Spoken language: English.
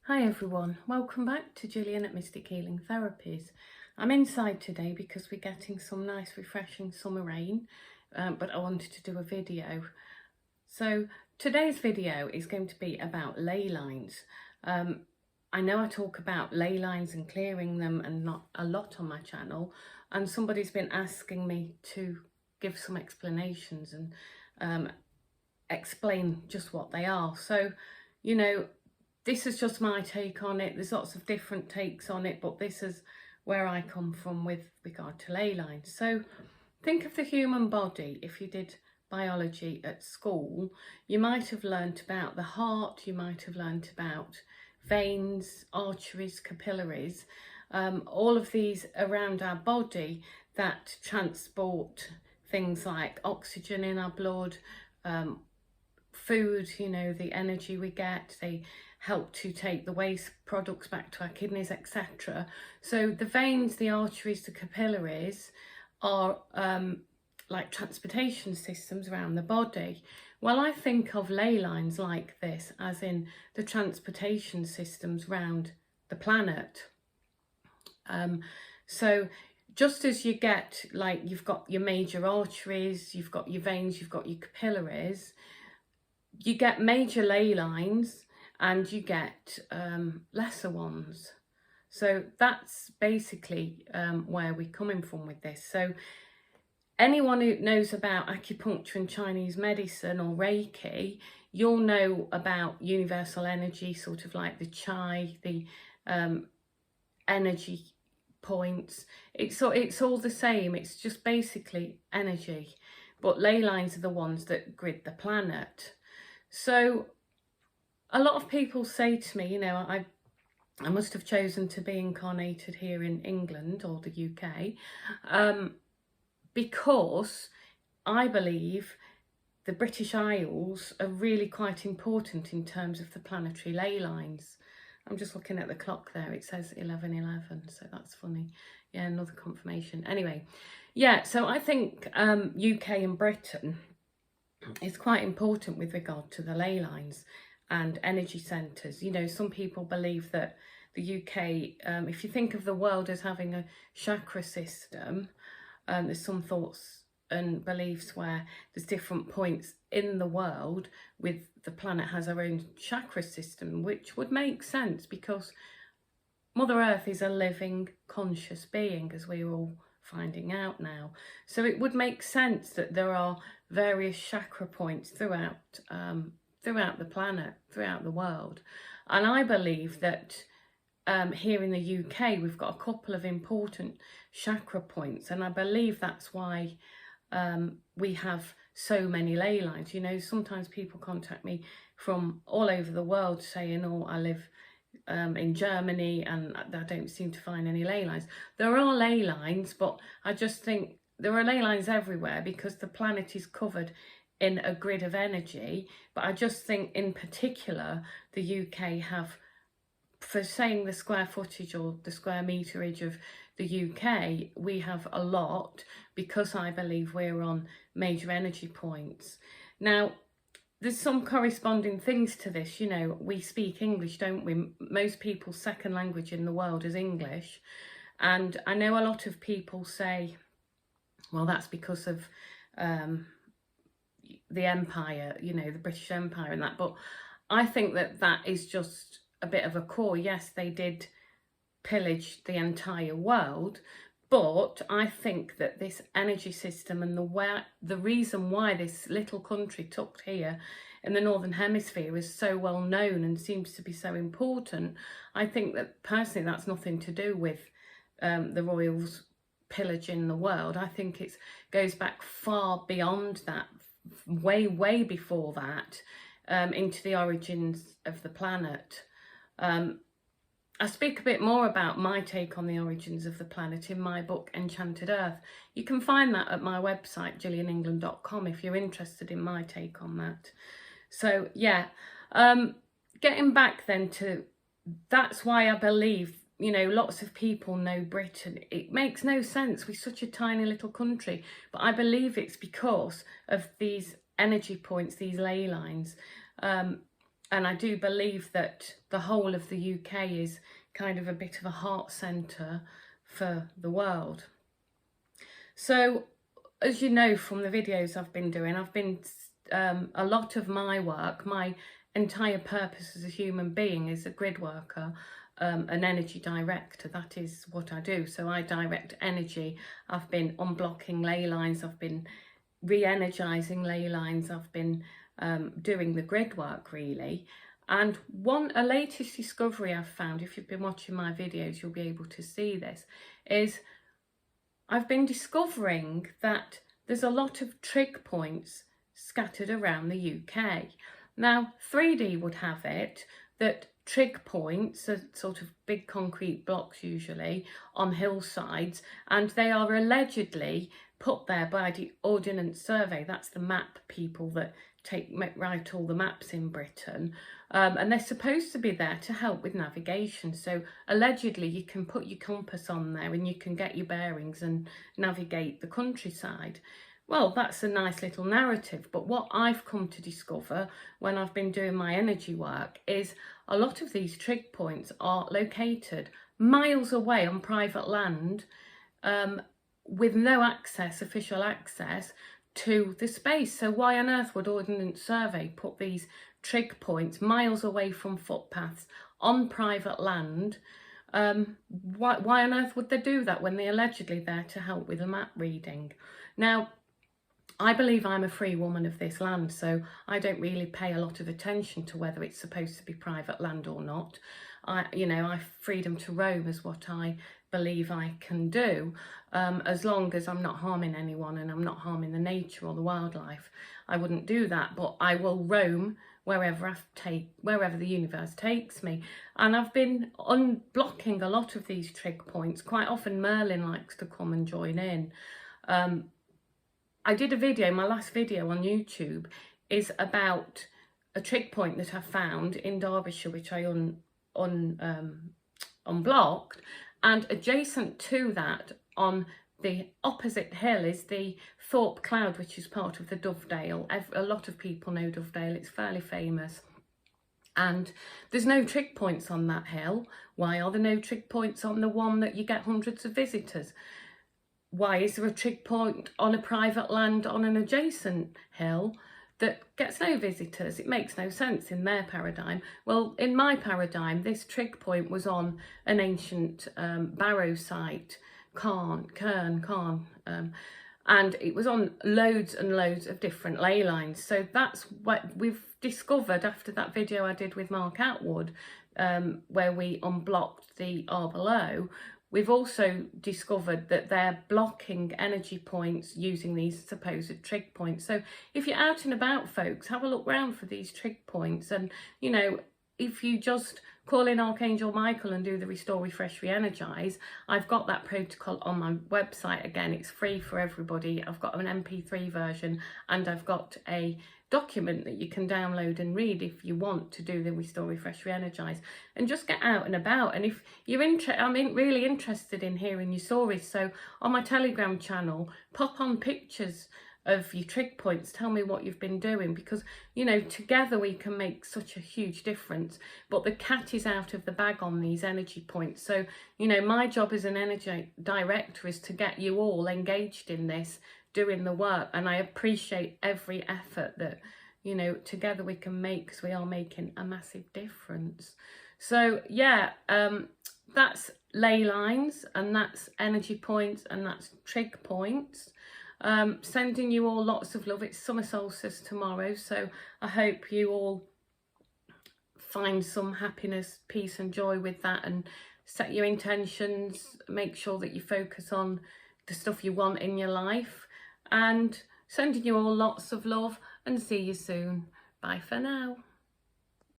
Hi everyone, welcome back to Gillian at Mystic Healing Therapies. I'm inside today because we're getting some nice refreshing summer rain, but I wanted to do a video. So today's video is going to be about ley lines. I know I talk about ley lines and clearing them and not a lot on my channel, and somebody's been asking me to give some explanations and explain just what they are. So, you know, this is just my take on it. There's lots of different takes on it, but this is where I come from with regard to ley lines. So think of the human body. If you did biology at school, you might have learnt about the heart, you might have learnt about veins, arteries, capillaries, all of these around our body that transport things like oxygen in our blood, food, you know, the energy we get. They help to take the waste products back to our kidneys, etc. So the veins, the arteries, the capillaries are like transportation systems around the body. Well, I think of ley lines like this, as in the transportation systems around the planet. So just as you get, like, you've got your major arteries, you've got your veins, you've got your capillaries, you get major ley lines and you get lesser ones. So that's basically where we're coming from with this. So anyone who knows about acupuncture and Chinese medicine or Reiki, you'll know about universal energy, sort of like the chai, the energy points. It's all the same. It's just basically energy. But ley lines are the ones that grid the planet. So a lot of people say to me, you know, I must have chosen to be incarnated here in England or the UK because I believe the British Isles are really quite important in terms of the planetary ley lines. I'm just looking at the clock there. It says 11:11, so that's funny. Yeah, another confirmation. Anyway, yeah, so I think UK and Britain is quite important with regard to the ley lines and energy centres. You know, some people believe that the UK, if you think of the world as having a chakra system, there's some thoughts and beliefs where there's different points in the world with the planet has her own chakra system, which would make sense because Mother Earth is a living, conscious being, as we're all finding out now. So it would make sense that there are various chakra points throughout the planet, throughout the world. And I believe that here in the UK, we've got a couple of important chakra points. And I believe that's why we have so many ley lines. You know, sometimes people contact me from all over the world saying, oh, I live in Germany and I don't seem to find any ley lines. There are ley lines, but I just think there are ley lines everywhere because the planet is covered in a grid of energy. But I just think in particular the UK have, for saying the square footage or the square meterage of the UK, we have a lot because I believe we're on major energy points. Now, there's some corresponding things to this. You know, we speak English, don't we? Most people's second language in the world is English. And I know a lot of people say, well, that's because of the empire, you know, the British Empire and that. But I think that that is just a bit of a core. Yes, they did pillage the entire world, but I think that this energy system and the reason why this little country tucked here in the Northern Hemisphere is so well known and seems to be so important, I think that personally that's nothing to do with the royals pillaging the world. I think it goes back far beyond that, way before that, into the origins of the planet. I speak a bit more about my take on the origins of the planet in my book Enchanted Earth. You can find that at my website gillianengland.com if you're interested in my take on that. So yeah, getting back then to, that's why I believe, you know, lots of people know Britain. It makes no sense, we're such a tiny little country, but I believe it's because of these energy points, these ley lines. And I do believe that the whole of the UK is kind of a bit of a heart centre for the world. So, as you know from the videos I've been doing, a lot of my work, my entire purpose as a human being is a grid worker, an energy director. That is what I do. So I direct energy. I've been unblocking ley lines. I've been re-energising ley lines. I've been doing the grid work really. And a latest discovery I've found, if you've been watching my videos, you'll be able to see this, is I've been discovering that there's a lot of trig points scattered around the UK. Now, 3D would have it that trig points are sort of big concrete blocks usually on hillsides, and they are allegedly put there by the Ordnance Survey. That's the map people that write all the maps in Britain, and they're supposed to be there to help with navigation. So allegedly you can put your compass on there and you can get your bearings and navigate the countryside. Well, that's a nice little narrative, but what I've come to discover when I've been doing my energy work is a lot of these trig points are located miles away on private land, with no access, official access to the space. So why on earth would Ordnance Survey put these trig points miles away from footpaths on private land? Why on earth would they do that when they're allegedly there to help with the map reading? Now, I believe I'm a free woman of this land, so I don't really pay a lot of attention to whether it's supposed to be private land or not. I freedom to roam is what I believe I can do, as long as I'm not harming anyone and I'm not harming the nature or the wildlife. I wouldn't do that, but I will roam wherever the universe takes me. And I've been unblocking a lot of these trig points. Quite often Merlin likes to come and join in. I did a video, my last video on YouTube is about a trig point that I found in Derbyshire, which I unblocked, and adjacent to that on the opposite hill is the Thorpe Cloud, which is part of the Dovedale. A lot of people know Dovedale, it's fairly famous. And there's no trig points on that hill. Why are there no trig points on the one that you get hundreds of visitors? Why is there a trig point on a private land on an adjacent hill that gets no visitors? It makes no sense in their paradigm. Well, in my paradigm, this trig point was on an ancient barrow site, cairn, and it was on loads and loads of different ley lines. So that's what we've discovered after that video I did with Mark Atwood, where we unblocked the R below. We've also discovered that they're blocking energy points using these supposed trig points. So if you're out and about, folks, have a look round for these trig points. And, you know, if you just call in Archangel Michael and do the Restore, Refresh, Re-Energize, I've got that protocol on my website. Again, it's free for everybody. I've got an MP3 version and I've got a document that you can download and read if you want to do the Restore, Refresh, Re-Energize, and just get out and about. And if you're really interested in hearing your stories, so on my Telegram channel, pop on pictures of your trig points, tell me what you've been doing, because, you know, together we can make such a huge difference. But the cat is out of the bag on these energy points. So, you know, my job as an energy director is to get you all engaged in this, doing the work, and I appreciate every effort that, you know, together we can make, because we are making a massive difference. So yeah, that's ley lines, and that's energy points, and that's trig points. Sending you all lots of love. It's summer solstice tomorrow, so I hope you all find some happiness, peace and joy with that, and set your intentions. Make sure that you focus on the stuff you want in your life, and sending you all lots of love, and see you soon. Bye for now.